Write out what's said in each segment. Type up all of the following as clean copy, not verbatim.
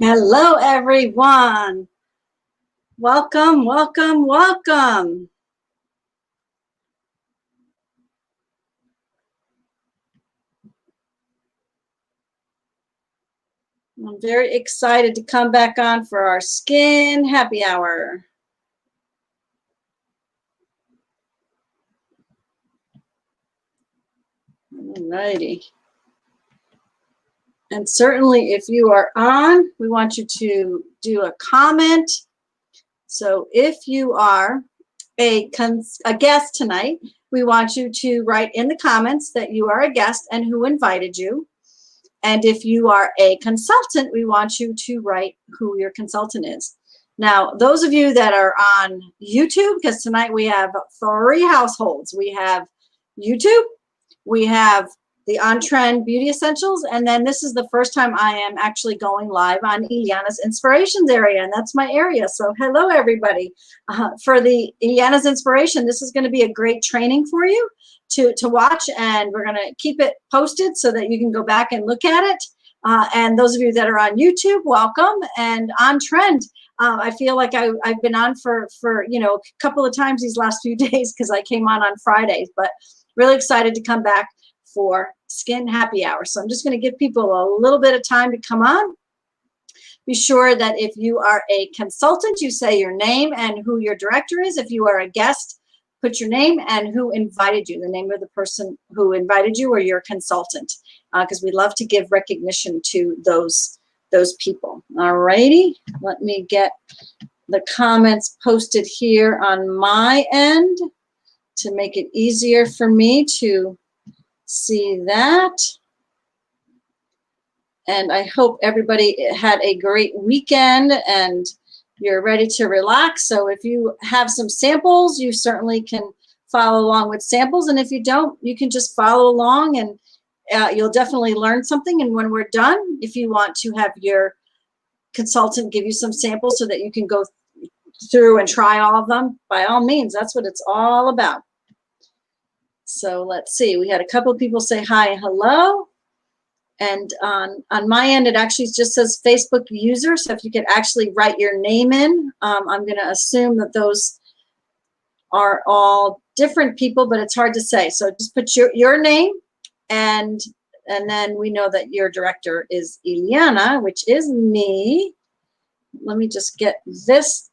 Hello, everyone. Welcome, welcome, welcome. I'm very excited to come back on for our skin happy hour. All righty. And certainly if you are on, we want you to do a comment. So if you are a guest tonight, we want you to write in the comments that you are a guest and who invited you. And if you are a consultant, we want you to write who your consultant is. Now, those of you that are on YouTube, because tonight we have 3 households. We have YouTube, we have the On Trend Beauty Essentials, and then this is the first time I am actually going live on Ileana's Inspirations area, and that's my area. So hello, everybody. For the Ileana's Inspiration, this is going to be a great training for you to watch, and we're going to keep it posted so that you can go back and look at it. And those of you that are on YouTube, welcome. And On Trend, I feel like I've been on for a couple of times these last few days because I came on Fridays, but really excited to come back for Skin Happy Hour. So I'm just going to give people a little bit of time to come on. Be sure that if you are a consultant, you say your name and who your director is. If you are a guest, put your name and who invited you, the name of the person who invited you or your consultant, because we love to give recognition to those people. All righty, let me get the comments posted here on my end to make it easier for me to see that. And I hope everybody had a great weekend and you're ready to relax. So if you have some samples, you certainly can follow along with samples. And if you don't, you can just follow along and you'll definitely learn something. And when we're done, if you want to have your consultant give you some samples so that you can go through and try all of them, by all means, that's what it's all about. So let's see, we had a couple of people say hi, hello. And on my end, it actually just says Facebook user. So if you could actually write your name in, I'm going to assume that those are all different people, but it's hard to say. So just put your name, and then we know that your director is Ileana, which is me. Let me just get this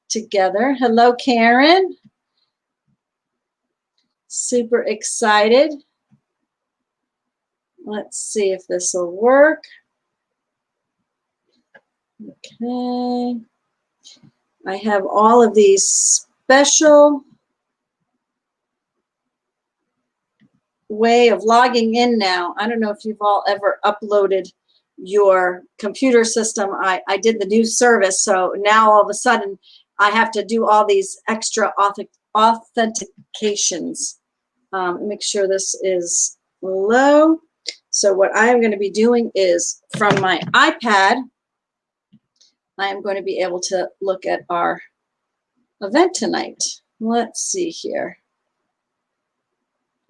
together. Hello, Karen. Super excited. Let's see if this will work. Okay. I have all of these special way of logging in now. I don't know if you've all ever uploaded your computer system. I did the new service, so now all of a sudden I have to do all these extra authentications. Make sure this is low. So what I am going to be doing is from my iPad, I am going to be able to look at our event tonight. Let's see here.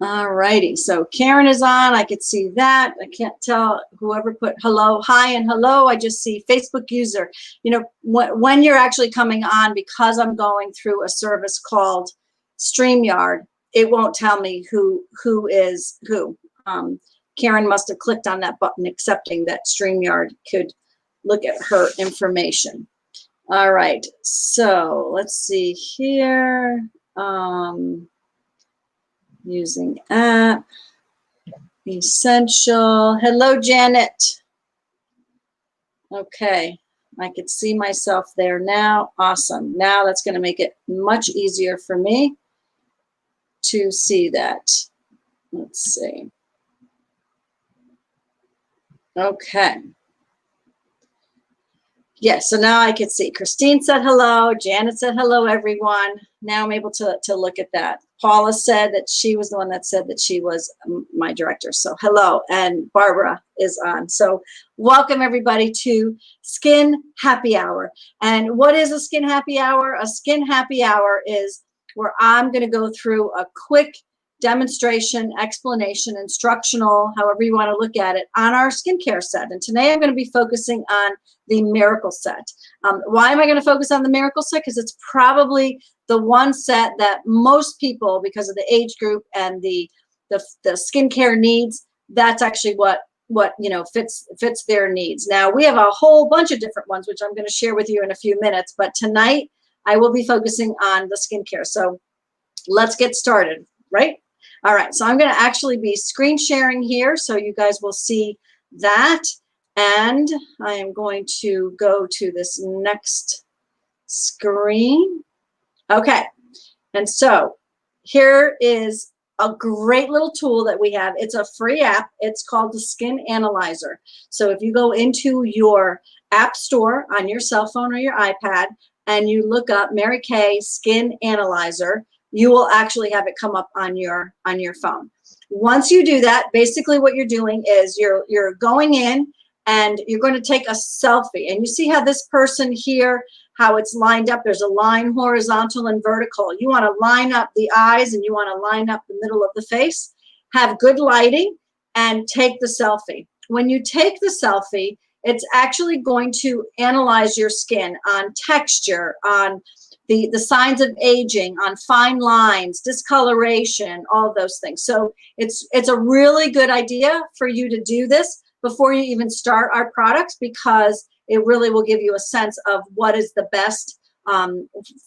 All righty, so Karen is on. I could see that. I can't tell whoever put hello, hi, and hello. I just see Facebook user. You know, when you're actually coming on, because I'm going through a service called StreamYard, it won't tell me who is who. Karen must have clicked on that button accepting that StreamYard could look at her information. All right, so let's see here. Using app, essential. Hello, Janet. Okay, I could see myself there now. Awesome. Now that's going to make it much easier for me to see that. Let's see. Okay. Yes, so now I can see. Christine said hello. Janet said hello, everyone. Now I'm able to look at that. Paula said that she was the one that said that she was my director. So hello, and Barbara is on. So welcome, everybody, to Skin Happy Hour. And what is a Skin Happy Hour? A Skin Happy Hour is where I'm going to go through a quick demonstration, explanation, instructional, however you want to look at it, on our skincare set. And today I'm going to be focusing on the Miracle Set. Why am I going to focus on the Miracle Set? Because it's probably the one set that most people, because of the age group and the skincare needs, that's actually what fits their needs. Now, we have a whole bunch of different ones, which I'm going to share with you in a few minutes. But tonight, I will be focusing on the skincare. So let's get started, right? All right, so I'm going to actually be screen sharing here so you guys will see that. And I am going to go to this next screen. Okay, and so here is a great little tool that we have. It's a free app. It's called the Skin Analyzer. So if you go into your app store on your cell phone or your iPad and you look up Mary Kay Skin Analyzer, you will actually have it come up on your phone. Once you do that, basically what you're doing is you're going in and you're going to take a selfie. And you see how this person here, how it's lined up. There's a line horizontal and vertical. You want to line up the eyes and you want to line up the middle of the face. Have good lighting and take the selfie. When you take the selfie, it's actually going to analyze your skin on texture, on the signs of aging, on fine lines, discoloration, all of those things. So it's a really good idea for you to do this before you even start our products, because it really will give you a sense of what is the best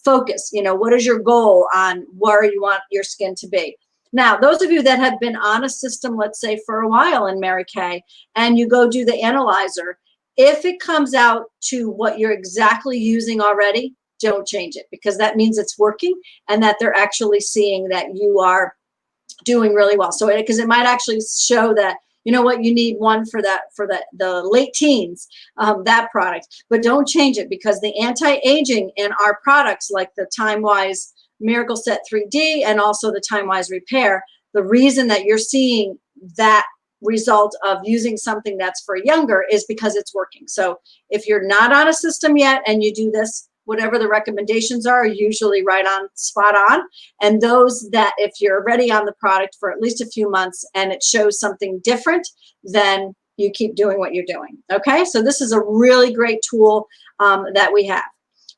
focus. What is your goal on where you want your skin to be? Now, those of you that have been on a system, let's say for a while in Mary Kay, and you go do the analyzer, if it comes out to what you're exactly using already, don't change it, because that means it's working and that they're actually seeing that you are doing really well. So because it might actually show that, you know what, you need one for the late teens, that product, but don't change it, because the anti-aging in our products, like the Time-Wise Miracle Set 3D and also the Time-Wise Repair, the reason that you're seeing that result of using something that's for younger is because it's working. So if you're not on a system yet and you do this, whatever the recommendations are usually right on, spot on. And those that, if you're already on the product for at least a few months and it shows something different, then you keep doing what you're doing. Okay, so this is a really great tool that we have.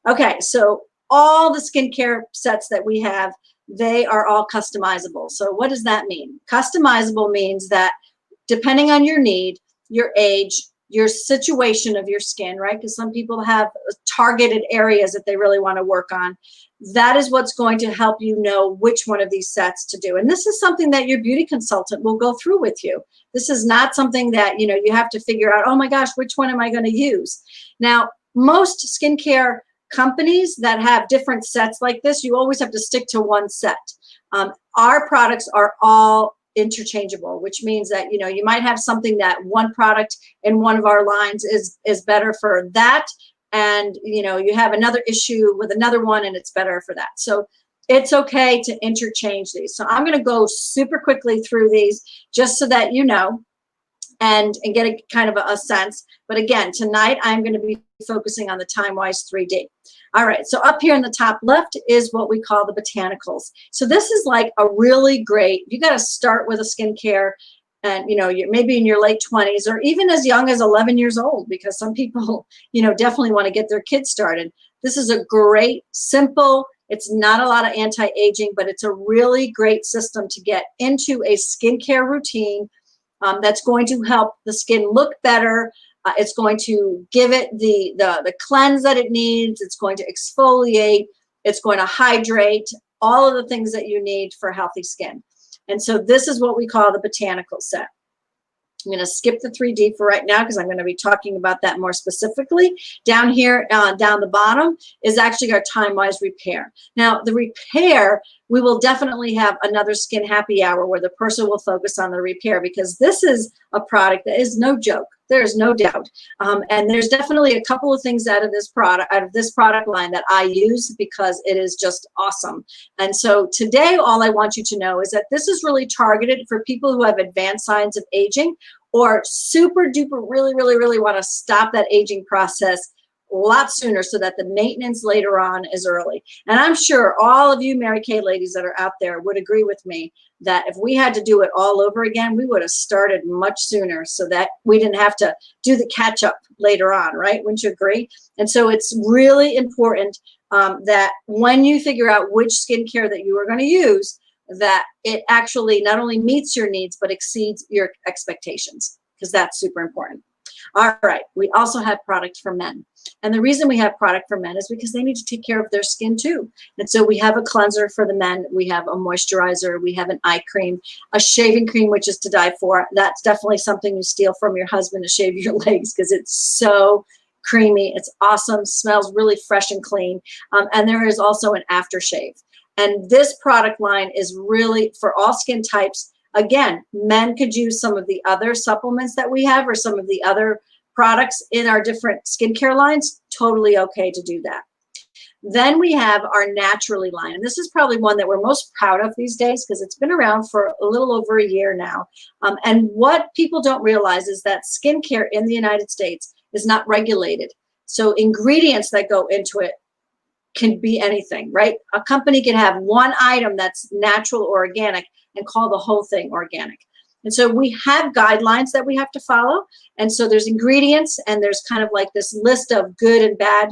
Okay, so all the skincare sets that we have, they are all customizable. So what does that mean? Customizable means that depending on your need, your age, your situation of your skin, right? Because some people have targeted areas that they really want to work on. That is what's going to help you know which one of these sets to do. And this is something that your beauty consultant will go through with you. This is not something that, you have to figure out, oh my gosh, which one am I going to use? Now, most skincare companies that have different sets like this, you always have to stick to one set. Our products are all interchangeable, which means that you might have something that one product in one of our lines is better for that, and you have another issue with another one and it's better for that. So it's okay to interchange these. So I'm going to go super quickly through these just so that you know and get a kind of a sense. But again, tonight I'm going to be focusing on the Time-Wise 3D. All right, so up here in the top left is what we call the botanicals. So this is like a really great, you got to start with a skincare, and you're maybe in your late 20s or even as young as 11 years old, because some people, definitely want to get their kids started. This is a great, simple, it's not a lot of anti-aging, but it's a really great system to get into a skincare routine that's going to help the skin look better. It's going to give it the cleanse that it needs. It's going to exfoliate. It's going to hydrate, all of the things that you need for healthy skin. And so this is what we call the botanical set. I'm going to skip the 3D for right now because I'm going to be talking about that more specifically. Down here, down the bottom, is actually our Time-Wise Repair. Now, the repair, we will definitely have another Skin Happy Hour where the person will focus on the repair, because this is a product that is no joke. There's no doubt. And there's definitely a couple of things out of this product line that I use because it is just awesome. And so today, all I want you to know is that this is really targeted for people who have advanced signs of aging or super duper really want to stop that aging process a lot sooner so that the maintenance later on is early. And I'm sure all of you Mary Kay ladies that are out there would agree with me that if we had to do it all over again, we would have started much sooner so that we didn't have to do the catch up later on, right? Wouldn't you agree? And so it's really important that when you figure out which skincare that you are going to use, that it actually not only meets your needs, but exceeds your expectations, because that's super important. All right, we also have product for men. And the reason we have product for men is because they need to take care of their skin too. And so we have a cleanser for the men, we have a moisturizer, we have an eye cream, a shaving cream, which is to die for. That's definitely something you steal from your husband to shave your legs because it's so creamy, it's awesome, smells really fresh and clean. And there is also an aftershave. And this product line is really for all skin types. Again, men could use some of the other supplements that we have or some of the other products in our different skincare lines. Totally okay to do that. Then we have our Naturally line. And this is probably one that we're most proud of these days because it's been around for a little over a year now. And what people don't realize is that skincare in the United States is not regulated. So ingredients that go into it can be anything, right? A company can have one item that's natural or organic and call the whole thing organic. And so we have guidelines that we have to follow. And so there's ingredients and there's kind of like this list of good and bad,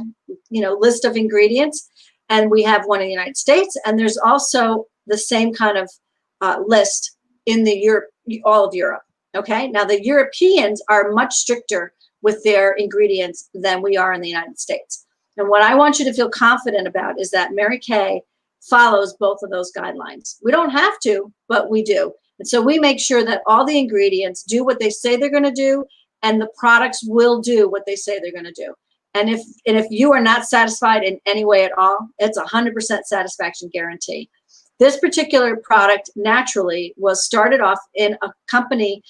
list of ingredients. And we have one in the United States. And there's also the same kind of list in all of Europe. Okay. Now the Europeans are much stricter with their ingredients than we are in the United States. And what I want you to feel confident about is that Mary Kay follows both of those guidelines. We don't have to, but we do. And so we make sure that all the ingredients do what they say they're going to do, and the products will do what they say they're going to do. And if you are not satisfied in any way at all, it's 100% satisfaction guarantee. This particular product, Naturally, was started off in a company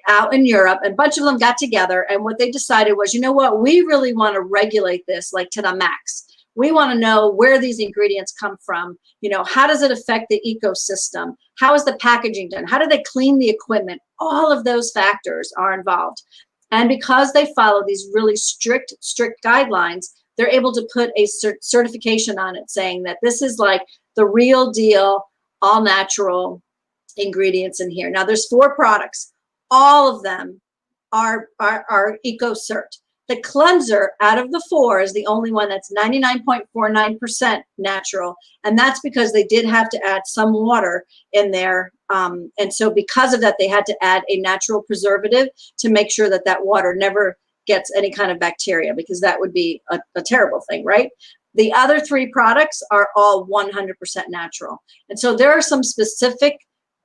out in Europe, and a bunch of them got together, and what they decided was, you know what, we really want to regulate this like to the max. We want to know where these ingredients come from. How does it affect the ecosystem? How is the packaging done? How do they clean the equipment? All of those factors are involved. And because they follow these really strict guidelines, they're able to put a certification on it saying that this is like the real deal, all natural ingredients in here. Now there's 4 products. All of them are EcoCert. The cleanser out of the 4 is the only one that's 99.49% natural. And that's because they did have to add some water in there. And so because of that, they had to add a natural preservative to make sure that that water never gets any kind of bacteria, because that would be a terrible thing, right? The other 3 products are all 100% natural. And so there are some specific,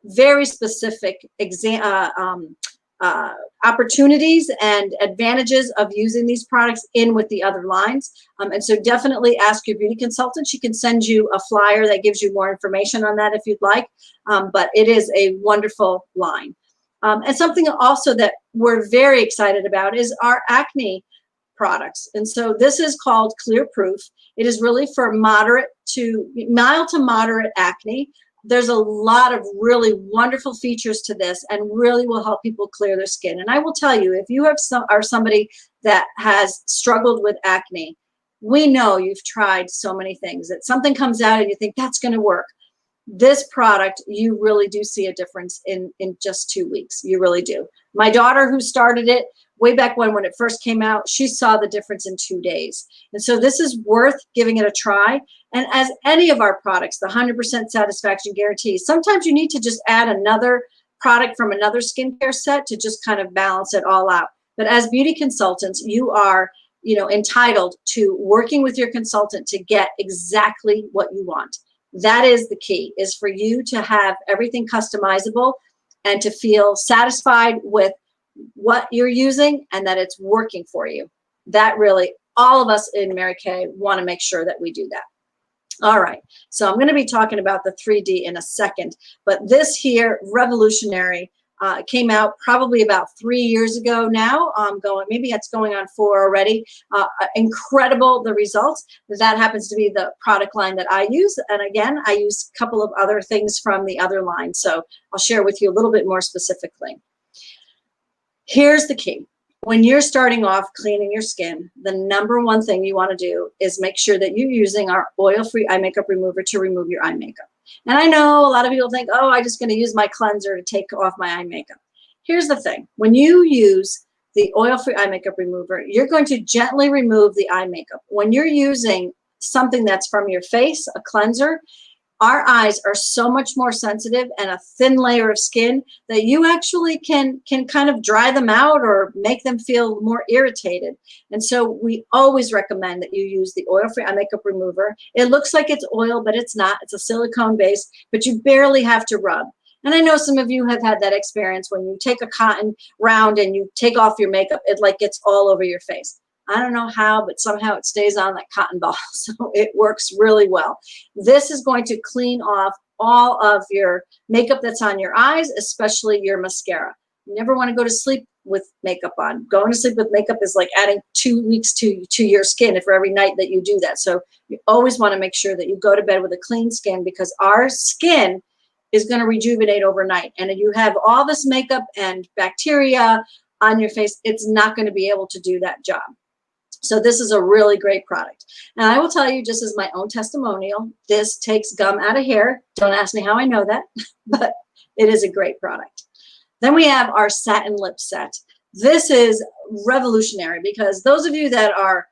very specific opportunities and advantages of using these products in with the other lines. And so definitely ask your beauty consultant. She can send you a flyer that gives you more information on that if you'd like. But it is a wonderful line. And something also that we're very excited about is our acne products. And so this is called Clear Proof. It is really for mild to moderate acne. There's a lot of really wonderful features to this and really will help people clear their skin. And I will tell you, if you are somebody that has struggled with acne, we know you've tried so many things that something comes out and you think that's going to work. This product, you really do see a difference in just 2 weeks. You really do. My daughter, who started it way back when it first came out, she saw the difference in 2 days. And so this is worth giving it a try. And as any of our products, the 100% satisfaction guarantee, sometimes you need to just add another product from another skincare set to just kind of balance it all out. But as beauty consultants, you are, entitled to working with your consultant to get exactly what you want. That is the key, is for you to have everything customizable and to feel satisfied with what you're using and that it's working for you. That really, all of us in Mary Kay want to make sure that we do that. All right, so I'm going to be talking about the 3D in a second, but this here, revolutionary, came out probably about 3 years ago now. Maybe it's going on 4 already. Incredible, the results. That happens to be the product line that I use. And again, I use a couple of other things from the other line. So I'll share with you a little bit more specifically. Here's the key. When you're starting off cleaning your skin, the number one thing you want to do is make sure that you're using our oil-free eye makeup remover to remove your eye makeup. And I know a lot of people think, oh, I'm just going to use my cleanser to take off my eye makeup. Here's the thing. When you use the oil-free eye makeup remover, you're going to gently remove the eye makeup. When you're using something that's from your face, a cleanser, our eyes are so much more sensitive and a thin layer of skin that you actually can kind of dry them out or make them feel more irritated. And so we always recommend that you use the oil-free eye makeup remover. It looks like it's oil, but it's not. It's a silicone base, but you barely have to rub. And I know some of you have had that experience when you take a cotton round and you take off your makeup, it like gets all over your face. I don't know how, but somehow it stays on that cotton ball. So it works really well. This is going to clean off all of your makeup that's on your eyes, especially your mascara. You never want to go to sleep with makeup on. Going to sleep with makeup is like adding 2 weeks to your skin for every night that you do that. So you always want to make sure that you go to bed with a clean skin, because our skin is going to rejuvenate overnight. And if you have all this makeup and bacteria on your face, it's not going to be able to do that job. So this is a really great product. And I will tell you, just as my own testimonial, this takes gum out of hair. Don't ask me how I know that, but it is a great product. Then we have our satin lip set. This is revolutionary because those of you that are,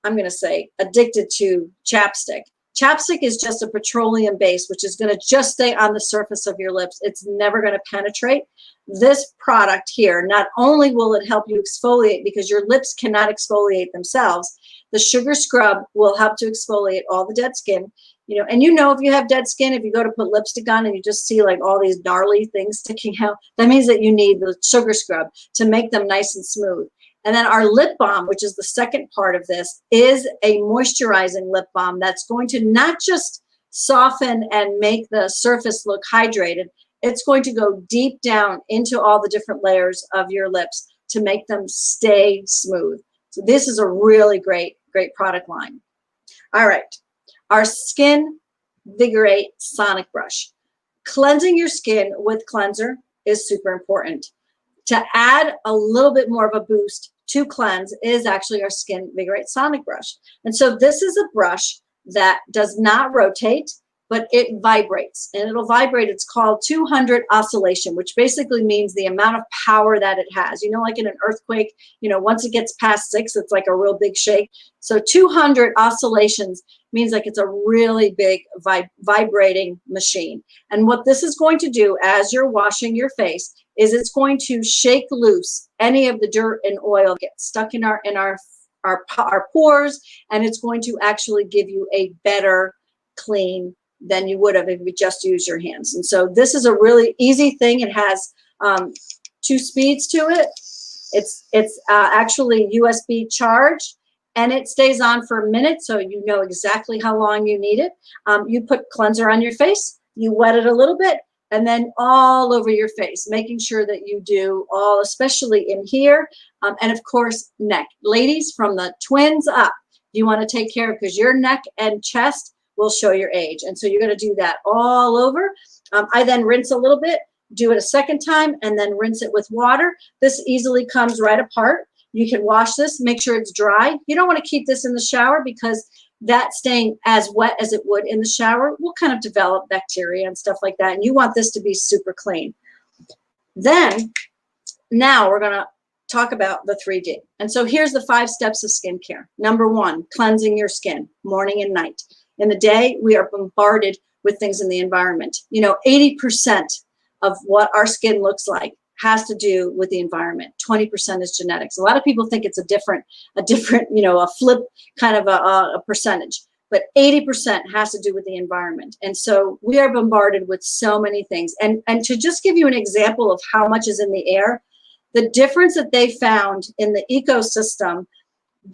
I'm going to say, addicted to chapstick. Chapstick is just a petroleum base, which is going to just stay on the surface of your lips. It's never going to penetrate. This product here, not only will it help you exfoliate because your lips cannot exfoliate themselves, the sugar scrub will help to exfoliate all the dead skin. You know, and you know, if you have dead skin, if you go to put lipstick on and you just see like all these gnarly things sticking out, that means that you need the sugar scrub to make them nice and smooth. And then our lip balm, which is the second part of this, is a moisturizing lip balm that's going to not just soften and make the surface look hydrated, it's going to go deep down into all the different layers of your lips to make them stay smooth. So this is a really great product line. All right, our Skin Vigorate Sonic Brush. Cleansing your skin with cleanser is super important. To add a little bit more of a boost to cleanse is actually our Skin Vigorate Sonic Brush. And so this is a brush that does not rotate, but it vibrates, and it'll vibrate. It's called 200 oscillation, which basically means the amount of power that it has. You know, like in an earthquake, you know, once it gets past 6, it's like a real big shake. So 200 oscillations means like it's a really big vibrating machine. And what this is going to do as you're washing your face is it's going to shake loose any of the dirt and oil get stuck in our pores, and it's going to actually give you a better clean than you would have if you just use your hands. And so this is a really easy thing. It has 2 speeds to it. It's actually USB charged, and it stays on for a minute, so you know exactly how long you need it. You put cleanser on your face, you wet it a little bit, and then all over your face, making sure that you do all, especially in here, and of course, neck. Ladies, from the twins up, you want to take care of, because your neck and chest will show your age. And so you're going to do that all over. I then rinse a little bit, do it a second time, and then rinse it with water. This easily comes right apart. You can wash this, make sure it's dry. You don't want to keep this in the shower, because that staying as wet as it would in the shower will kind of develop bacteria and stuff like that. And you want this to be super clean. Then, now we're going to talk about the 3D. And so here's the 5 steps of skincare. Number 1, cleansing your skin morning and night. In the day, we are bombarded with things in the environment. You know, 80% of what our skin looks like has to do with the environment. 20% is genetics. A lot of people think it's a different, you know, a flip kind of a percentage, but 80% has to do with the environment. And so we are bombarded with so many things. And to just give you an example of how much is in the air, the difference that they found in the ecosystem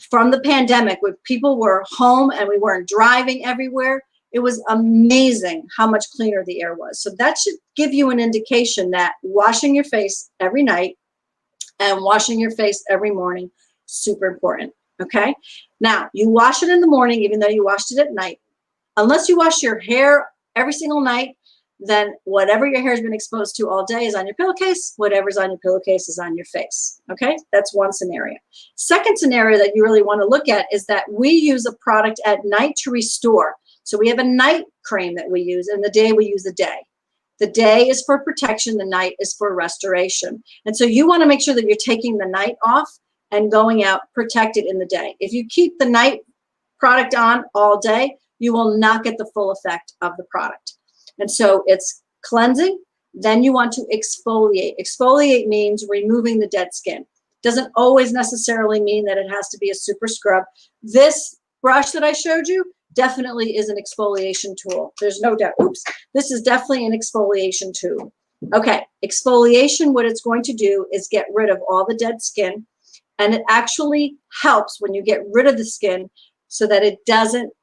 from the pandemic, when people were home and we weren't driving everywhere, it was amazing how much cleaner the air was. So that should give you an indication that washing your face every night and washing your face every morning, super important, okay? Now, you wash it in the morning, even though you washed it at night. Unless you wash your hair every single night, then whatever your hair has been exposed to all day is on your pillowcase. Whatever's on your pillowcase is on your face. Okay, that's one scenario. Second scenario that you really want to look at is that we use a product at night to restore. So we have a night cream that we use, and the day we use the day. The day is for protection, the night is for restoration. And so you want to make sure that you're taking the night off and going out protected in the day. If you keep the night product on all day, you will not get the full effect of the product. And so it's cleansing, then you want to exfoliate. Exfoliate means removing the dead skin. Doesn't always necessarily mean that it has to be a super scrub. This brush that I showed you definitely is an exfoliation tool. There's no doubt. Oops. This is definitely an exfoliation tool. Okay, exfoliation, what it's going to do is get rid of all the dead skin, and it actually helps when you get rid of the skin so that it doesn't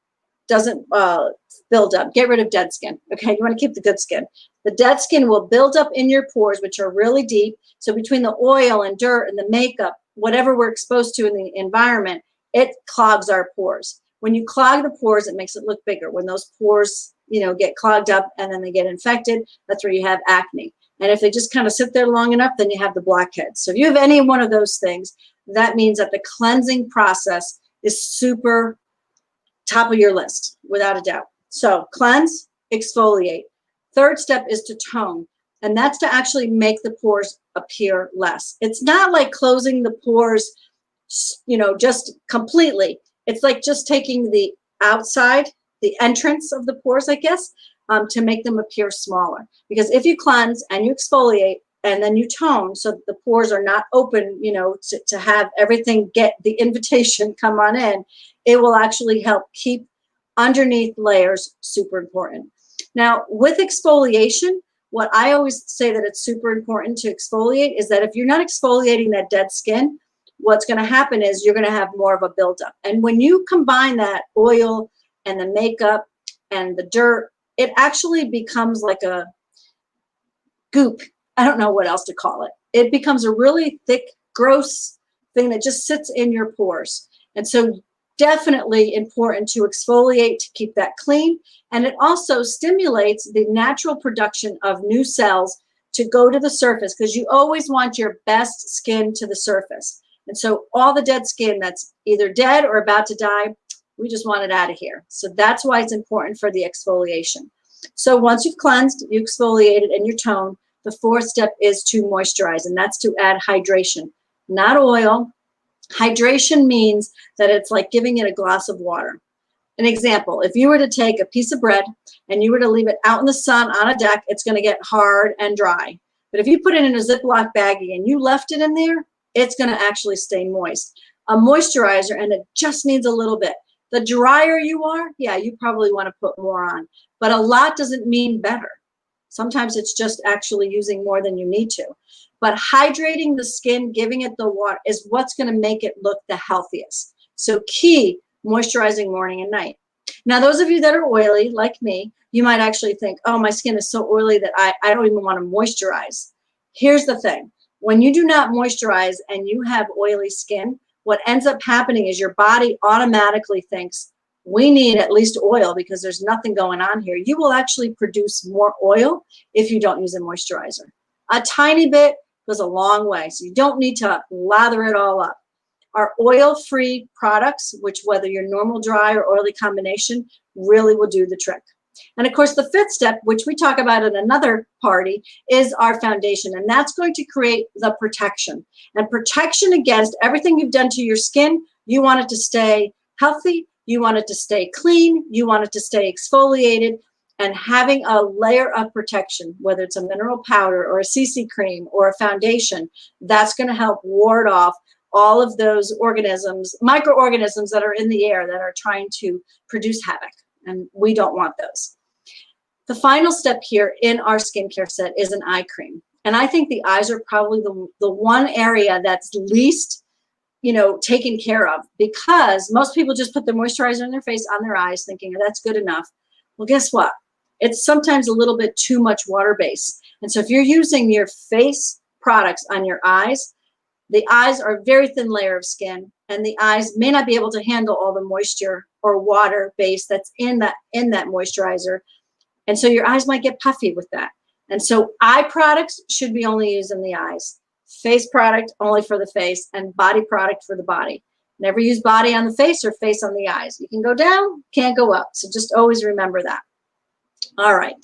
build up. Get rid of dead skin. Okay, you want to keep the good skin. The dead skin will build up in your pores, which are really deep. So between the oil and dirt and the makeup, whatever we're exposed to in the environment, it clogs our pores. When you clog the pores, it makes it look bigger. When those pores, get clogged up and then they get infected, that's where you have acne. And if they just kind of sit there long enough, then you have the blackheads. So if you have any one of those things, that means that the cleansing process is super top of your list, without a doubt. So cleanse, exfoliate. Third step is to tone, and that's to actually make the pores appear less. It's not like closing the pores, just completely. It's like just taking the outside, the entrance of the pores, I guess, to make them appear smaller. Because if you cleanse and you exfoliate and then you tone so that the pores are not open, to have everything get the invitation come on in, it will actually help keep underneath layers super important. Now, with exfoliation, what I always say that it's super important to exfoliate is that if you're not exfoliating that dead skin, what's going to happen is you're going to have more of a buildup. And when you combine that oil and the makeup and the dirt, it actually becomes like a goop. I don't know what else to call it. It becomes a really thick, gross thing that just sits in your pores. And so definitely important to exfoliate to keep that clean. And it also stimulates the natural production of new cells to go to the surface, because you always want your best skin to the surface. And so all the dead skin that's either dead or about to die, we just want it out of here. So that's why it's important for the exfoliation. So once you've cleansed, you exfoliated, and you tone, the fourth step is to moisturize, and that's to add hydration, not oil. Hydration means that it's like giving it a glass of water. An example, if you were to take a piece of bread and you were to leave it out in the sun on a deck, it's going to get hard and dry. But if you put it in a Ziploc baggie and you left it in there, it's going to actually stay moist. A moisturizer, and it just needs a little bit. The drier you are, yeah, you probably want to put more on. But a lot doesn't mean better. Sometimes it's just actually using more than you need to. But hydrating the skin, giving it the water, is what's going to make it look the healthiest. So key, moisturizing morning and night. Now, those of you that are oily, like me, you might actually think, oh, my skin is so oily that I don't even want to moisturize. Here's the thing. When you do not moisturize and you have oily skin, what ends up happening is your body automatically thinks, we need at least oil because there's nothing going on here. You will actually produce more oil if you don't use a moisturizer. A tiny bit goes a long way, so you don't need to lather it all up. Our oil-free products, which whether you're normal, dry, or oily combination, really will do the trick. And of course, the fifth step, which we talk about in another party, is our foundation. And that's going to create the protection. And protection against everything you've done to your skin. You want it to stay healthy. You want it to stay clean. You want it to stay exfoliated. And having a layer of protection, whether it's a mineral powder or a CC cream or a foundation, that's going to help ward off all of those organisms, microorganisms that are in the air that are trying to produce havoc. And we don't want those. The final step here in our skincare set is an eye cream. And I think the eyes are probably the one area that's least, taken care of, because most people just put the moisturizer on their face, on their eyes, thinking, oh, that's good enough. Well, guess what? It's sometimes a little bit too much water-based. And so if you're using your face products on your eyes, the eyes are a very thin layer of skin, and the eyes may not be able to handle all the moisture or water base that's in that moisturizer. And so your eyes might get puffy with that. And so eye products should be only used in the eyes. Face product only for the face, and body product for the body. Never use body on the face or face on the eyes. You can go down, can't go up. So just always remember that. All right.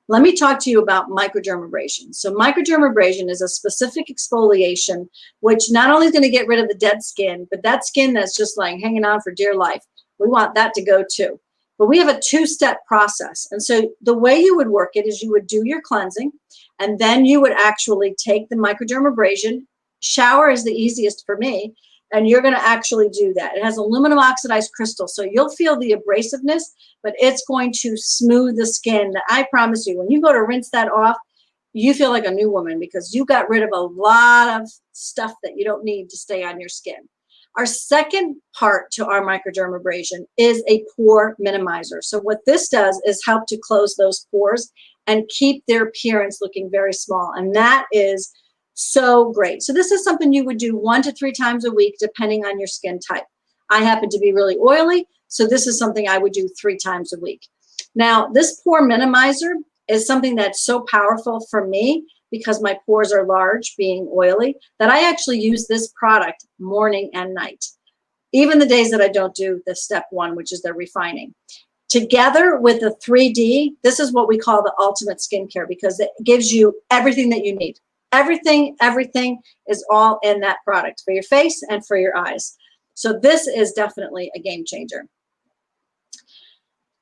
Let me talk to you about microdermabrasion. So microdermabrasion is a specific exfoliation, which not only is going to get rid of the dead skin, but that skin that's just like hanging on for dear life, we want that to go too. But we have a two-step process. And so the way you would work it is you would do your cleansing, and then you would actually take the microdermabrasion. Shower is the easiest for me, and you're going to actually do that. It has aluminum oxidized crystal, so you'll feel the abrasiveness, but it's going to smooth the skin. I promise you, when you go to rinse that off, you feel like a new woman because you got rid of a lot of stuff that you don't need to stay on your skin. Our second part to our microdermabrasion is a pore minimizer. So what this does is help to close those pores and keep their appearance looking very small. And that is so great. So this is something you would do 1 to 3 times a week, depending on your skin type. I happen to be really oily, so this is something I would do 3 times a week. Now, this pore minimizer is something that's so powerful for me because my pores are large, being oily, that I actually use this product morning and night, even the days that I don't do the step 1, which is the refining. Together with the 3D, this is what we call the ultimate skincare because it gives you everything that you need. Everything is all in that product for your face and for your eyes. So this is definitely a game changer.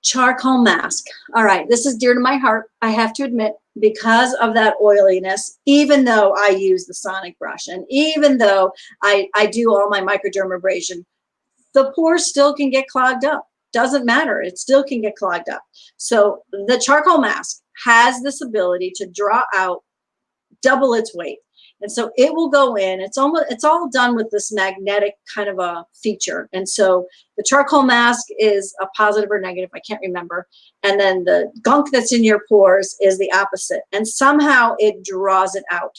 Charcoal mask. All right, this is dear to my heart. I have to admit, because of that oiliness, even though I use the sonic brush and even though I do all my microdermabrasion, the pores still can get clogged up. Doesn't matter, it still can get clogged up. So the charcoal mask has this ability to draw out double its weight. And so it will go in, it's all done with this magnetic kind of a feature. And so the charcoal mask is a positive or negative, I can't remember. And then the gunk that's in your pores is the opposite. And somehow it draws it out.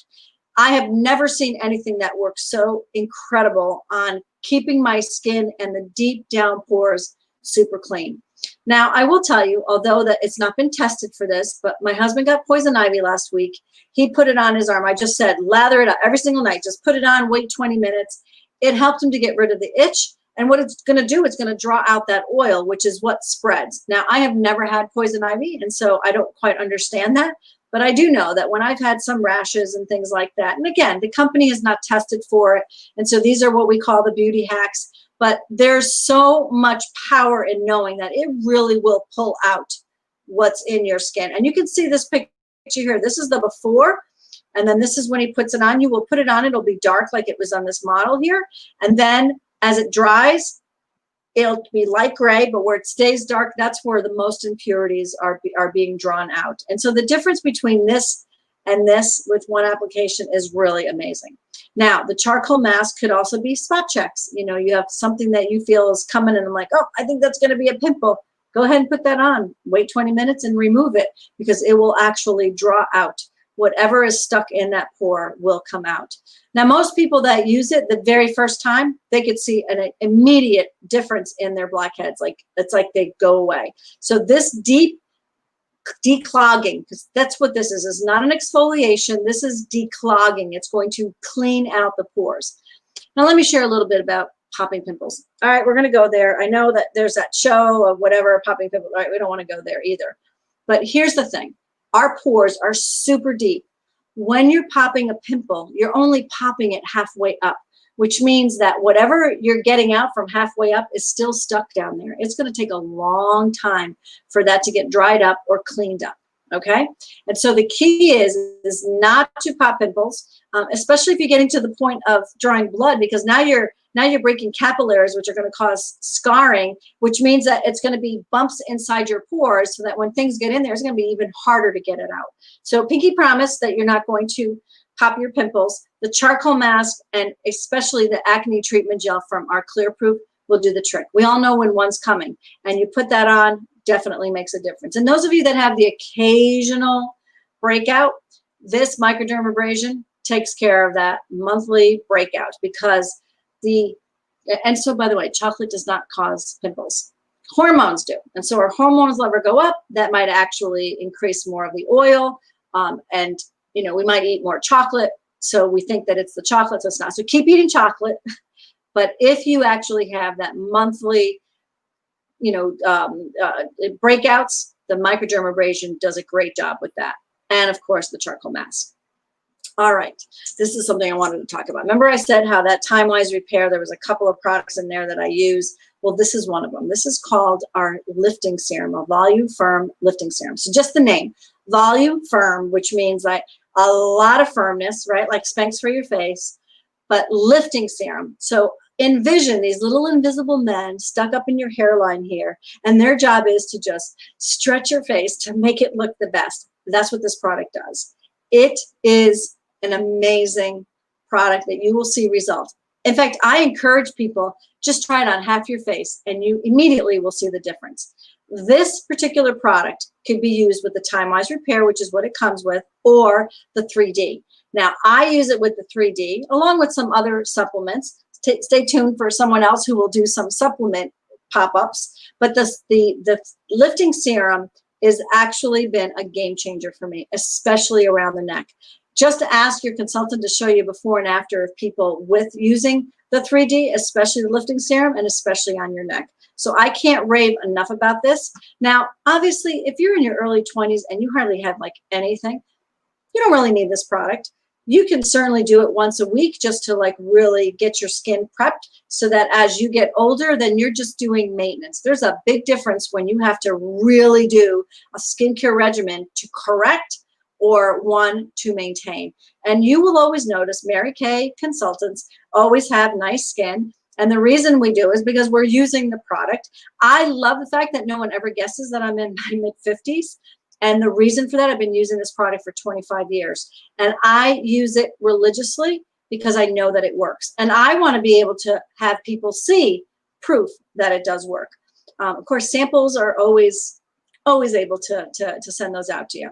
I have never seen anything that works so incredible on keeping my skin and the deep down pores super clean. Now, I will tell you, although that it's not been tested for this, but my husband got poison ivy last week. He put it on his arm. I just said, lather it up every single night. Just put it on, wait 20 minutes. It helped him to get rid of the itch. And what it's going to do, it's going to draw out that oil, which is what spreads. Now, I have never had poison ivy, and so I don't quite understand that. But I do know that when I've had some rashes and things like that, and again, the company is not tested for it. And so these are what we call the beauty hacks. But there's so much power in knowing that it really will pull out what's in your skin. And you can see this picture here. This is the before, and then this is when he puts it on. You will put it on, it'll be dark like it was on this model here. And then as it dries, it'll be light gray, but where it stays dark, that's where the most impurities are being drawn out. And so the difference between this and this with one application is really amazing. Now, the charcoal mask could also be spot checks. You know, you have something that you feel is coming and I'm like, oh, I think that's going to be a pimple. Go ahead and put that on. Wait 20 minutes and remove it because it will actually draw out. Whatever is stuck in that pore will come out. Now, most people that use it the very first time, they could see an immediate difference in their blackheads. Like it's like they go away. So this deep declogging, because that's what this is. It's not an exfoliation. This is declogging. It's going to clean out the pores. Now, let me share a little bit about popping pimples. All right, we're going to go there. I know that there's that show of whatever, popping pimples. All right, we don't want to go there either. But here's the thing. Our pores are super deep. When you're popping a pimple, you're only popping it halfway up, which means that whatever you're getting out from halfway up is still stuck down there. It's going to take a long time for that to get dried up or cleaned up, okay? And so the key is not to pop pimples, especially if you're getting to the point of drawing blood, because now you're breaking capillaries, which are going to cause scarring, which means that it's going to be bumps inside your pores so that when things get in there, it's going to be even harder to get it out. So pinky promise that you're not going to pop your pimples. The charcoal mask and especially the acne treatment gel from our Clear Proof will do the trick. We all know when one's coming, and you put that on, definitely makes a difference. And those of you that have the occasional breakout, this microdermabrasion takes care of that monthly breakout because and so by the way, chocolate does not cause pimples. hormones do. And so our hormones level go up, that might actually increase more of the oil. And, you know, we might eat more chocolate. So we think that it's the chocolate, so it's not. So keep eating chocolate. But if you actually have that monthly, you know, breakouts, the microdermabrasion does a great job with that. And of course, the charcoal mask. All right, this is something I wanted to talk about. Remember I said how that time-wise repair, there was a couple of products in there that I use. Well, this is one of them. This is called our lifting serum, a volume firm lifting serum. So just the name, volume firm, which means like a lot of firmness, right? Like Spanx for your face, but lifting serum. So envision these little invisible men stuck up in your hairline here, and their job is to just stretch your face to make it look the best. That's what this product does. It is an amazing product that you will see results. In fact, I encourage people, just try it on half your face and you immediately will see the difference. This particular product could be used with the Time-Wise Repair, which is what it comes with, or the 3D. Now, I use it with the 3D along with some other supplements. Stay tuned for someone else who will do some supplement pop-ups. But the lifting serum has actually been a game changer for me, especially around the neck. Just to ask your consultant to show you before and after of people with using the 3D, especially the lifting serum and especially on your neck. So I can't rave enough about this. Now, obviously, if you're in your early 20s and you hardly have like anything, you don't really need this product. You can certainly do it once a week just to like really get your skin prepped so that as you get older, then you're just doing maintenance. There's a big difference when you have to really do a skincare regimen to correct or one to maintain. And you will always notice Mary Kay consultants always have nice skin. And the reason we do is because we're using the product. I love the fact that no one ever guesses that I'm in my mid-50s. And the reason for that, I've been using this product for 25 years. And I use it religiously because I know that it works. And I want to be able to have people see proof that it does work. Of course, samples are always able to send those out to you.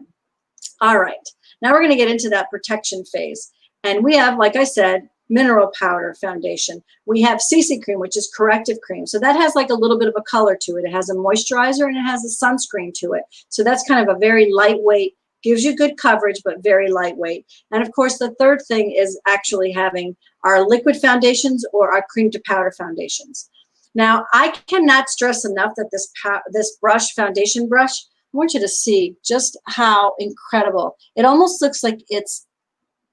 All right, now we're going to get into that protection phase. And we have, like I said, mineral powder foundation. We have CC cream, which is corrective cream. So that has like a little bit of a color to it. It has a moisturizer and it has a sunscreen to it. So that's kind of a very lightweight, gives you good coverage, but very lightweight. And of course, the third thing is actually having our liquid foundations or our cream to powder foundations. Now, I cannot stress enough that this brush, foundation brush, I want you to see just how incredible. It almost looks like it's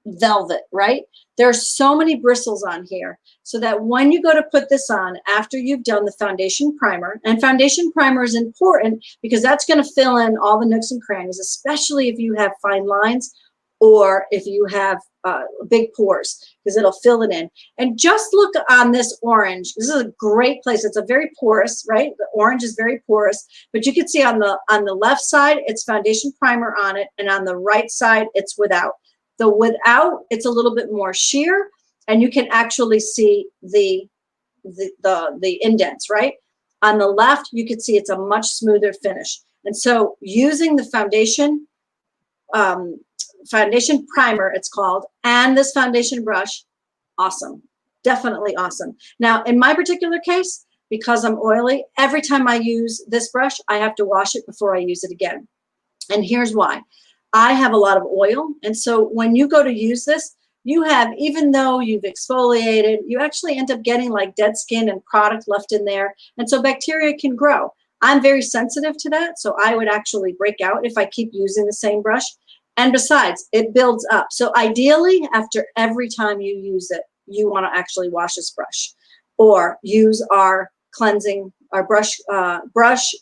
velvet, right? There are so many bristles on here so that when you go to put this on after you've done the foundation primer, and foundation primer is important because that's going to fill in all the nooks and crannies, especially if you have fine lines or if you have big pores, because it'll fill it in. And just look on this orange. This is a great place. It's a very porous, right? The orange is very porous, but you can see on the left side, it's foundation primer on it, and on the right side, it's without. The without, it's a little bit more sheer, and you can actually see the indents, right? On the left, you can see it's a much smoother finish. And so using the foundation primer, it's called, and this foundation brush, awesome, definitely awesome. Now, in my particular case, because I'm oily, every time I use this brush, I have to wash it before I use it again. And here's why. I have a lot of oil, and so when you go to use this, you have, even though you've exfoliated, you actually end up getting like dead skin and product left in there, and so bacteria can grow. I'm very sensitive to that, so I would actually break out if I keep using the same brush. And besides, it builds up. So ideally, after every time you use it, you want to actually wash this brush or use our cleansing, our brush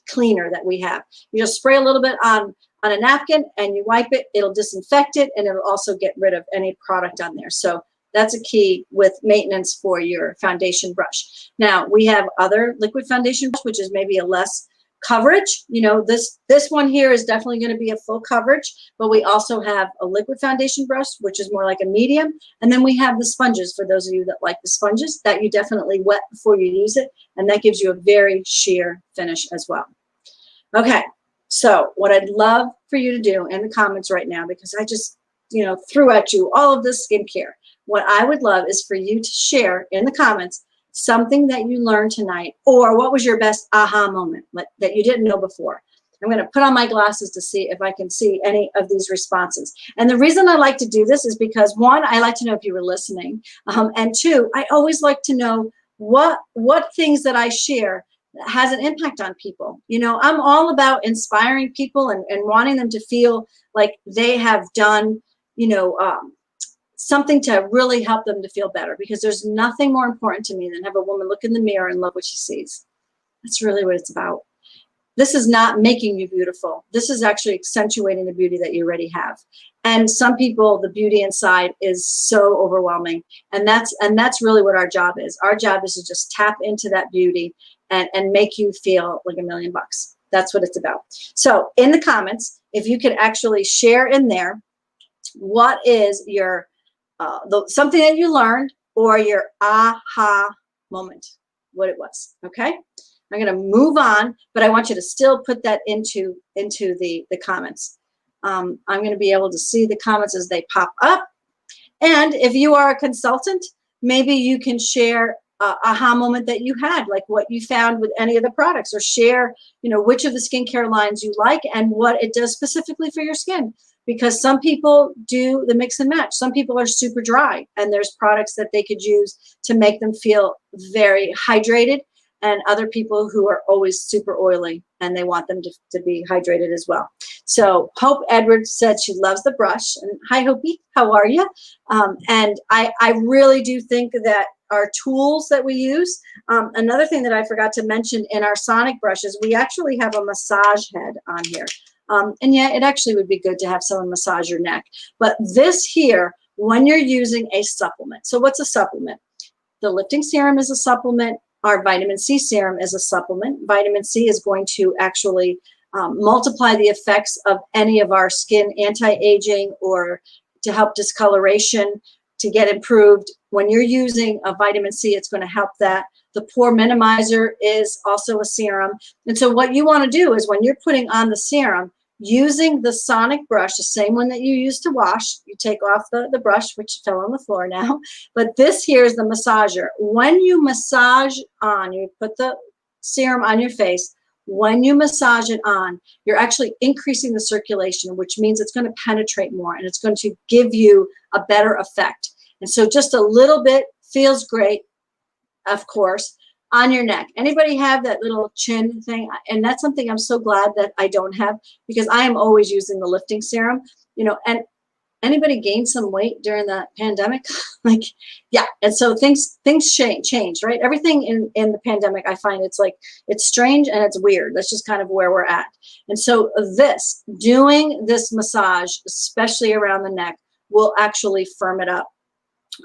cleaner that we have. You just spray a little bit on a napkin and you wipe it, it'll disinfect it, and it'll also get rid of any product on there. So that's a key with maintenance for your foundation brush. Now, we have other liquid foundation brush, which is maybe a less coverage. You know, this one here is definitely going to be a full coverage, but we also have a liquid foundation brush, which is more like a medium. And then we have the sponges, for those of you that like the sponges, that you definitely wet before you use it. And that gives you a very sheer finish as well. Okay. So what I'd love for you to do in the comments right now, because I just, you know, threw at you all of this skincare. What I would love is for you to share in the comments something that you learned tonight, or what was your best aha moment that you didn't know before. I'm going to put on my glasses to see if I can see any of these responses. And the reason I like to do this is because, one, I like to know if you were listening. And two, I always like to know what things that I share has an impact on people. You know, I'm all about inspiring people and wanting them to feel like they have done, you know, something to really help them to feel better, because there's nothing more important to me than have a woman look in the mirror and love what she sees. That's really what it's about. This is not making you beautiful. This is actually accentuating the beauty that you already have. And some people, the beauty inside is so overwhelming. And that's really what our job is. Our job is to just tap into that beauty and make you feel like $1,000,000. That's what it's about. So in the comments, if you could actually share in there, what is your something that you learned, or your aha moment, what it was. Okay. I'm going to move on, but I want you to still put that into the comments. I'm going to be able to see the comments as they pop up. And if you are a consultant, maybe you can share aha moment that you had, like what you found with any of the products, or share, you know, which of the skincare lines you like and what it does specifically for your skin. Because some people do the mix and match. Some people are super dry, and there's products that they could use to make them feel very hydrated, and other people who are always super oily and they want them to be hydrated as well. So Hope Edwards said she loves the brush. And hi, Hopi, how are you? And I really do think that our tools that we use, another thing that I forgot to mention in our sonic brushes, we actually have a massage head on here. And yeah, it actually would be good to have someone massage your neck. But this here, when you're using a supplement. So what's a supplement? The lifting serum is a supplement. Our vitamin C serum is a supplement. Vitamin C is going to actually multiply the effects of any of our skin anti-aging, or to help discoloration to get improved. When you're using a vitamin C, it's going to help that. The pore minimizer is also a serum. And so what you want to do is, when you're putting on the serum, using the sonic brush, the same one that you use to wash, you take off the brush, which fell on the floor now, but this here is the massager. When you massage on, you put the serum on your face, when you massage it on, you're actually increasing the circulation, which means it's going to penetrate more, and it's going to give you a better effect. And so just a little bit feels great, of course, on your neck. Anybody have that little chin thing? And that's something I'm so glad that I don't have, because I am always using the lifting serum, you know. And anybody gain some weight during the pandemic? Like, yeah. And so things change, right? Everything in the pandemic, I find it's strange and it's weird. That's just kind of where we're at. And so doing this massage, especially around the neck, will actually firm it up.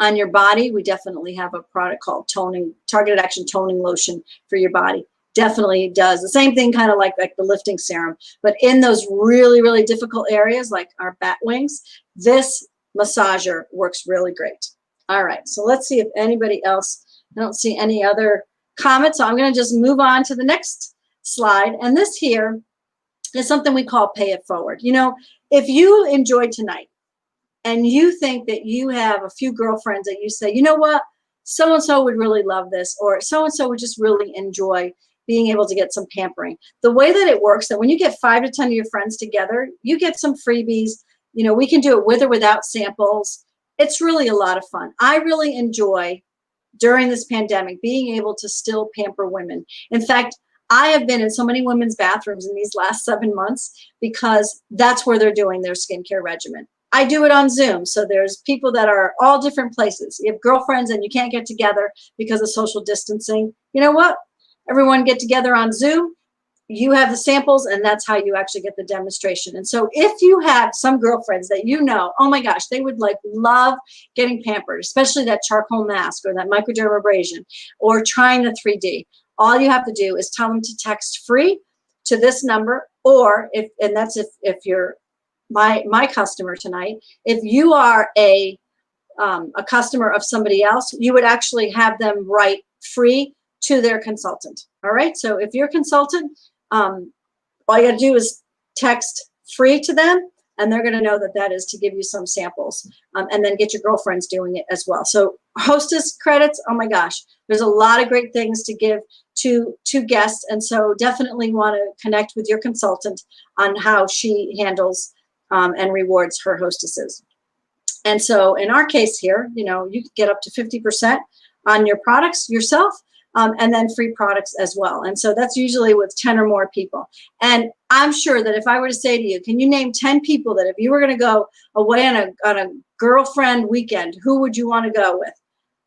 On your body, we definitely have a product called targeted action toning lotion for your body. Definitely does the same thing, kind of like the lifting serum, but in those really, really difficult areas like our bat wings, this massager works really great. All right, so let's see if anybody else, I don't see any other comments, so I'm going to just move on to the next slide. And this here is something we call pay it forward. You know, if you enjoyed tonight, and you think that you have a few girlfriends that you say, you know what, so-and-so would really love this, or so-and-so would just really enjoy being able to get some pampering. The way that it works, that when you get 5 to 10 of your friends together, you get some freebies. You know, we can do it with or without samples. It's really a lot of fun. I really enjoy, during this pandemic, being able to still pamper women. In fact, I have been in so many women's bathrooms in these last 7 months, because that's where they're doing their skincare regimen. I do it on Zoom. So there's people that are all different places. You have girlfriends and you can't get together because of social distancing. You know what? Everyone get together on Zoom. You have the samples, and that's how you actually get the demonstration. And so if you have some girlfriends that you know, oh my gosh, they would love getting pampered, especially that charcoal mask or that microdermabrasion or trying the 3D, all you have to do is tell them to text free to this number, or if you're my customer tonight, if you are a customer of somebody else, you would actually have them write free to their consultant. All right. So if you're a consultant, all you got to do is text free to them, and they're going to know that that is to give you some samples, and then get your girlfriends doing it as well. So hostess credits, oh my gosh, there's a lot of great things to give to guests, and so definitely want to connect with your consultant on how she handles and rewards her hostesses. And so in our case here, you know, you could get up to 50% on your products yourself, and then free products as well. And so that's usually with 10 or more people. And I'm sure that if I were to say to you, can you name 10 people that if you were going to go away on a girlfriend weekend, who would you want to go with?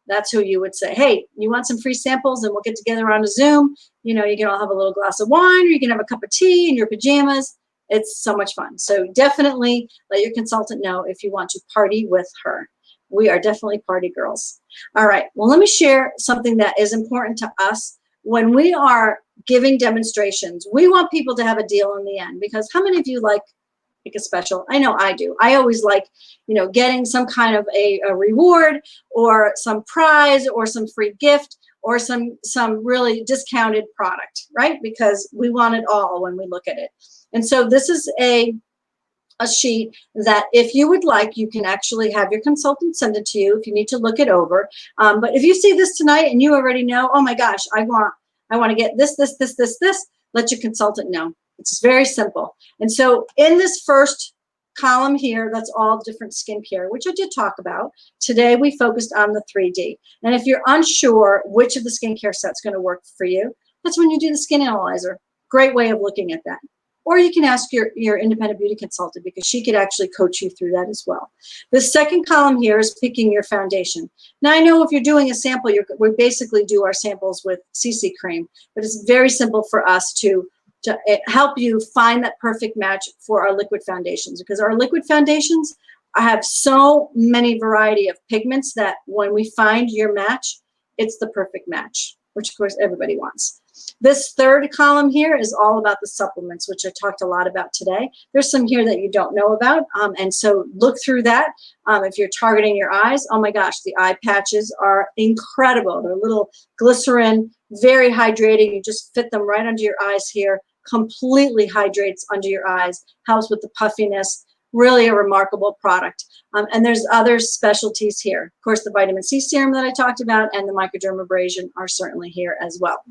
That's who you would say, hey, you want some free samples, and we'll get together on a Zoom. You know, you can all have a little glass of wine, or you can have a cup of tea in your pajamas. It's so much fun. So definitely let your consultant know if you want to party with her. We are definitely party girls. All right, well, let me share something that is important to us. When we are giving demonstrations, we want people to have a deal in the end, because how many of you like a special? I know I do. I always like, you know, getting some kind of a reward, or some prize, or some free gift, or some really discounted product, right? Because we want it all when we look at it. And so this is a sheet that if you would like, you can actually have your consultant send it to you if you need to look it over. But if you see this tonight and you already know, oh my gosh, I want to get this, let your consultant know. It's very simple. And so in this first column here, that's all different skincare, which I did talk about. Today we focused on the 3D. And if you're unsure which of the skincare set's going to work for you, that's when you do the skin analyzer. Great way of looking at that. Or you can ask your independent beauty consultant, because she could actually coach you through that as well. The second column here is picking your foundation. Now, I know if you're doing a sample, we basically do our samples with CC cream, but it's very simple for us to help you find that perfect match for our liquid foundations, because our liquid foundations have so many variety of pigments that when we find your match, it's the perfect match, which of course everybody wants. This third column here is all about the supplements, which I talked a lot about today. There's some here that you don't know about, and so look through that. If you're targeting your eyes, oh my gosh, the eye patches are incredible. They're little glycerin, very hydrating. You just fit them right under your eyes here, completely hydrates under your eyes, helps with the puffiness. Really a remarkable product. And there's other specialties here. Of course, the vitamin C serum that I talked about and the microdermabrasion are certainly here as well.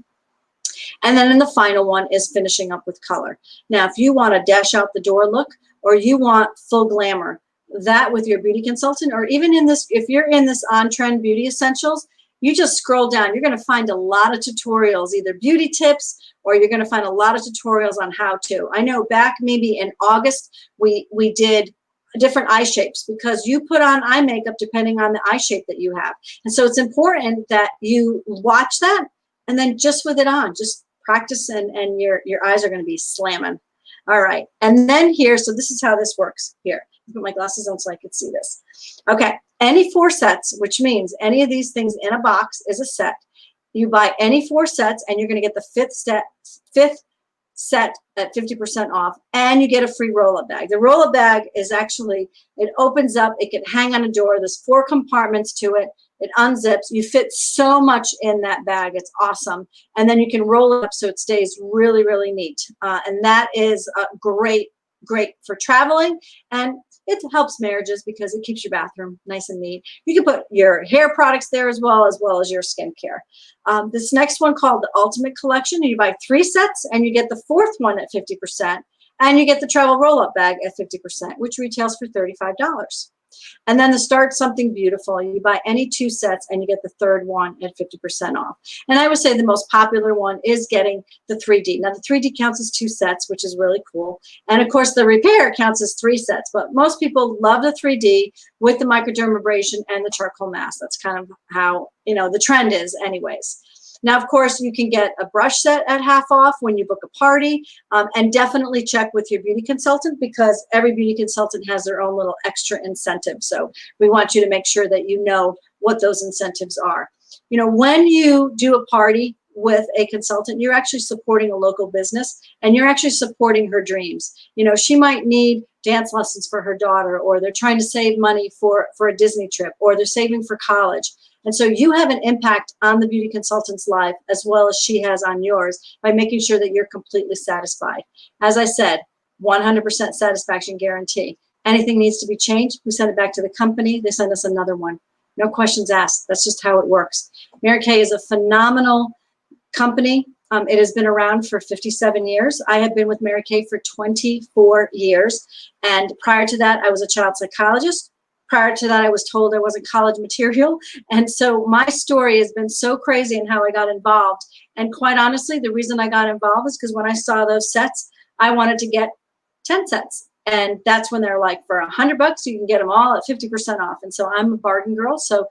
And then in the final one is finishing up with color. Now, if you want a dash out the door look, or you want full glamour, that with your beauty consultant, or even in this, if you're in this on-trend beauty essentials, you just scroll down. You're going to find a lot of tutorials, either beauty tips, or you're going to find a lot of tutorials on how to. I know back maybe in August, we did different eye shapes, because you put on eye makeup depending on the eye shape that you have. And so it's important that you watch that, and then just with it on, just practice, and your eyes are going to be slamming. All right. And then here, so this is how this works here. Put my glasses on so I could see this. Okay. Any 4 sets, which means any of these things in a box is a set. You buy any 4 sets, and you're going to get the fifth set at 50% off, and you get a free roll-up bag. The roll-up bag is actually, it opens up, it can hang on a door. There's 4 compartments to it. It unzips. You fit so much in that bag. It's awesome. And then you can roll it up so it stays really, really neat. And that is great for traveling. And it helps marriages because it keeps your bathroom nice and neat. You can put your hair products there as well as your skincare. This next one called the Ultimate Collection, you buy 3 sets and you get the 4th one at 50%, and you get the travel roll-up bag at 50%, which retails for $35. And then to start something beautiful, you buy any 2 sets and you get the 3rd one at 50% off. And I would say the most popular one is getting the 3D. Now the 3D counts as 2 sets, which is really cool. And of course the repair counts as 3 sets, but most people love the 3D with the microdermabrasion and the charcoal mask. That's kind of how, you know, the trend is anyways. Now, of course, you can get a brush set at half off when you book a party, and definitely check with your beauty consultant, because every beauty consultant has their own little extra incentive. So we want you to make sure that you know what those incentives are. You know, when you do a party with a consultant, you're actually supporting a local business, and you're actually supporting her dreams. You know, she might need dance lessons for her daughter, or they're trying to save money for a Disney trip, or they're saving for college. And so you have an impact on the beauty consultant's life as well as she has on yours by making sure that you're completely satisfied. As I said, 100% satisfaction guarantee. Anything needs to be changed, we send it back to the company. They send us another one. No questions asked. That's just how it works. Mary Kay is a phenomenal company. It has been around for 57 years. I have been with Mary Kay for 24 years. And prior to that, I was a child psychologist. Prior to that, I was told I wasn't college material. And so my story has been so crazy in how I got involved. And quite honestly, the reason I got involved is because when I saw those sets, I wanted to get 10 sets. And that's when they're like, for $100, you can get them all at 50% off. And so I'm a bargain girl. So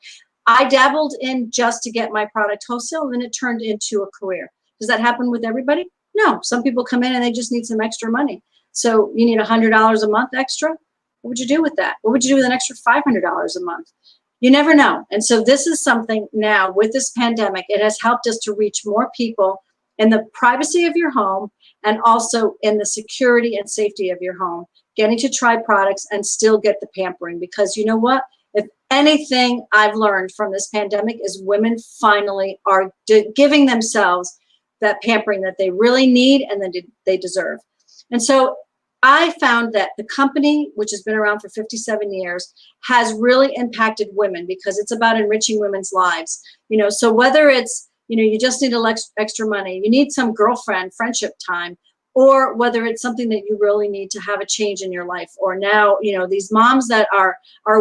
I dabbled in just to get my product wholesale, and then it turned into a career. Does that happen with everybody? No. Some people come in and they just need some extra money. So you need $100 a month extra. What would you do with that? What would you do with an extra $500 a month? You never know. And so this is something now with this pandemic, it has helped us to reach more people in the privacy of your home and also in the security and safety of your home, getting to try products and still get the pampering. Because you know what? If anything I've learned from this pandemic is women finally are giving themselves that pampering that they really need and that they deserve. And so I found that the company, which has been around for 57 years, has really impacted women because it's about enriching women's lives. You know, so whether it's, you know, you just need extra money, you need some girlfriend friendship time, or whether it's something that you really need to have a change in your life, or now, you know, these moms that are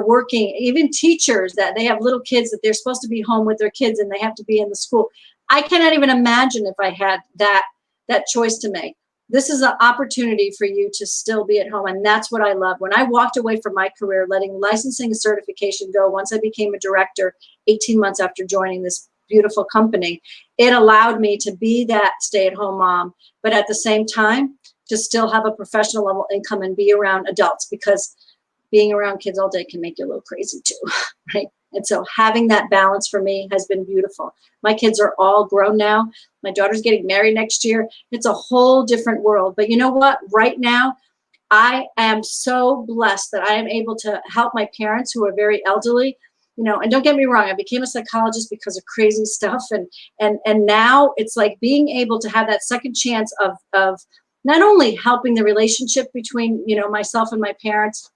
working, even teachers that they have little kids that they're supposed to be home with their kids and they have to be in the school. I cannot even imagine if I had that choice to make. This is an opportunity for you to still be at home. And that's what I love. When I walked away from my career, letting licensing and certification go, once I became a director 18 months after joining this beautiful company, it allowed me to be that stay-at-home mom, but at the same time, to still have a professional level income and be around adults, because being around kids all day can make you a little crazy too, right? And so having that balance for me has been beautiful. My kids are all grown now. My daughter's getting married next year. It's a whole different world. But you know what? Right now, I am so blessed that I am able to help my parents who are very elderly. You know, and don't get me wrong, I became a psychologist because of crazy stuff. And now it's like being able to have that second chance of not only helping the relationship between, you know, myself and my parents,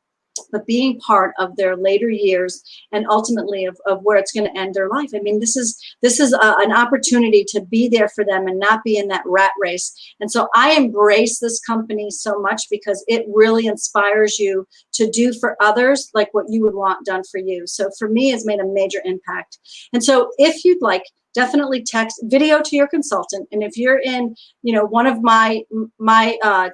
but being part of their later years and ultimately of where it's going to end their life. I mean, this is an opportunity to be there for them and not be in that rat race. And so I embrace this company so much because it really inspires you to do for others like what you would want done for you. So for me, it's made a major impact. And so if you'd like, definitely text video to your consultant. And if you're in, you know, one of my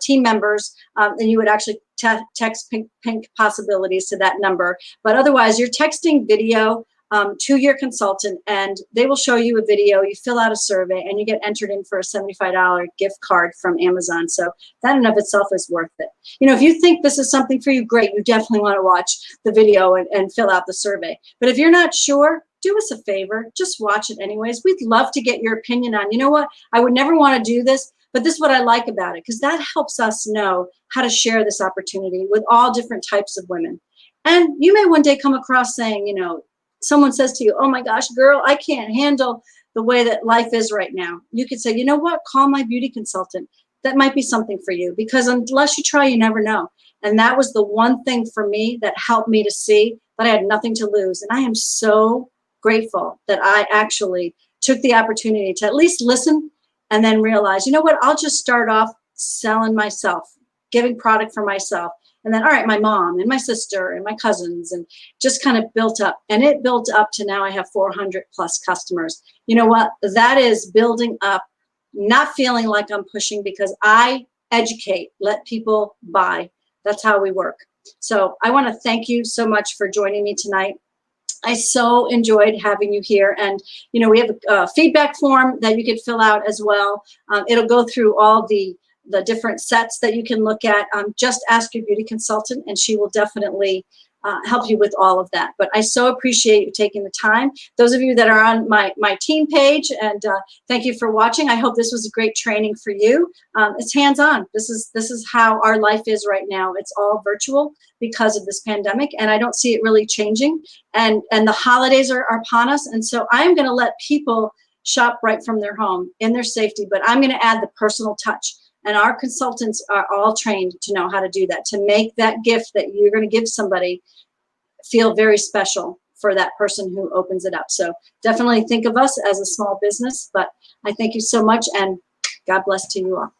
team members, then you would actually text pink possibilities to that number. But otherwise, you're texting video to your consultant, and they will show you a video. You fill out a survey, and you get entered in for a $75 gift card from Amazon. So that in of itself is worth it. You know, if you think this is something for you, great. You definitely want to watch the video and fill out the survey. But if you're not sure, do us a favor, just watch it anyways. We'd love to get your opinion on, you know what, I would never want to do this, but this is what I like about it, because that helps us know how to share this opportunity with all different types of women. And you may one day come across saying, you know, someone says to you, oh my gosh, girl, I can't handle the way that life is right now. You could say, you know what, call my beauty consultant. That might be something for you, because unless you try, you never know. And that was the one thing for me that helped me to see that I had nothing to lose. And I am so grateful that I actually took the opportunity to at least listen and then realize, you know what, I'll just start off selling myself, giving product for myself. And then, all right, my mom and my sister and my cousins, and just kind of built up. And it built up to now I have 400 plus customers. You know what, that is building up, not feeling like I'm pushing, because I educate, let people buy. That's how we work. So I want to thank you so much for joining me tonight. I so enjoyed having you here. And, you know, we have a feedback form that you could fill out as well. It'll go through all the different sets that you can look at. Just ask your beauty consultant and she will definitely help you with all of that. But I so appreciate you taking the time. Those of you that are on my team page, and thank you for watching. I hope this was a great training for you. It's hands-on. This is how our life is right now. It's all virtual because of this pandemic, and I don't see it really changing. And the holidays are upon us, and so I'm going to let people shop right from their home in their safety, but I'm going to add the personal touch. And our consultants are all trained to know how to do that, to make that gift that you're going to give somebody feel very special for that person who opens it up. So definitely think of us as a small business, but I thank you so much, and God bless to you all.